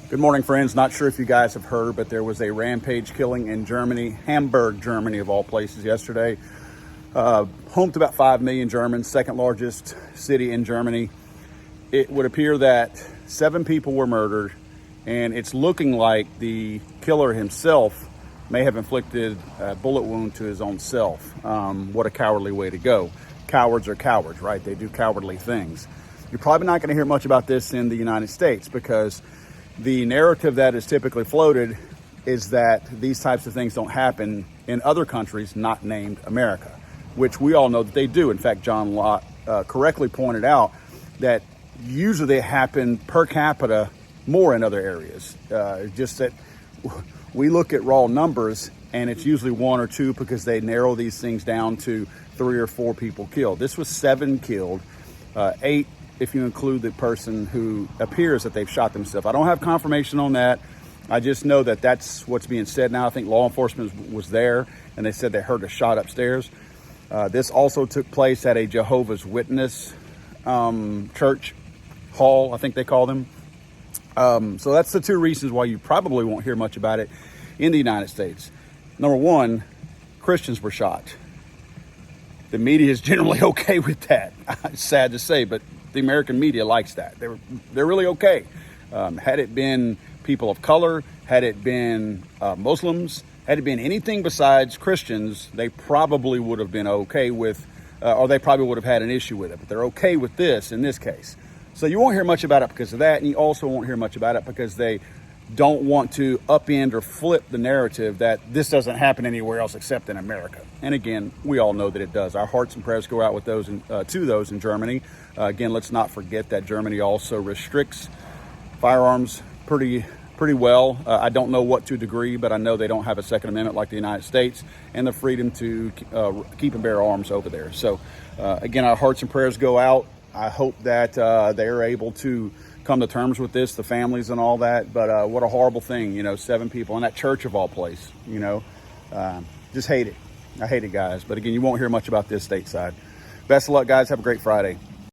Good morning, friends. Not sure if you guys have heard, but there was a rampage killing in Germany, Hamburg, Germany, of all places, yesterday. Home to about 5 million Germans, second largest city in Germany. It would appear that 7 people were murdered, and it's looking like the killer himself may have inflicted a bullet wound to his own self. What a cowardly way to go. Cowards are cowards, right? They do cowardly things. You're probably not going to hear much about this in the United States because the narrative that is typically floated is that these types of things don't happen in other countries not named America, which we all know that they do. In fact, John Lott correctly pointed out that usually they happen per capita more in other areas. Just that we look at raw numbers and it's usually 1 or 2 because they narrow these things down to 3 or 4 people killed. This was 7 killed, 8 if you include the person who appears that they've shot themselves. I don't have confirmation on that. I just know that that's what's being said now. I think law enforcement was there and they said they heard a shot upstairs. This also took place at a Jehovah's Witness church hall, I think they call them. So that's the 2 reasons why you probably won't hear much about it in the United States. Number 1, Christians were shot. The media is generally okay with that. It's sad to say, but the American media likes that. They're really okay. Had it been people of color, had it been Muslims, had it been anything besides Christians, they probably would have been okay with, or they probably would have had an issue with it. But they're okay with this in this case. So you won't hear much about it because of that, and you also won't hear much about it because they don't want to upend or flip the narrative that this doesn't happen anywhere else except in America. And again, we all know that it does. Our hearts and prayers go out with those to those in Germany. Again, let's not forget that Germany also restricts firearms pretty well. I don't know what to a degree, but I know they don't have a Second Amendment like the United States and the freedom to keep and bear arms over there. So again, our hearts and prayers go out. I hope that they are able to come to terms with this, the families and all that. But what a horrible thing, 7 people in that church of all place, just hate it. I hate it, guys. But again, you won't hear much about this stateside. Best of luck, guys. Have a great Friday.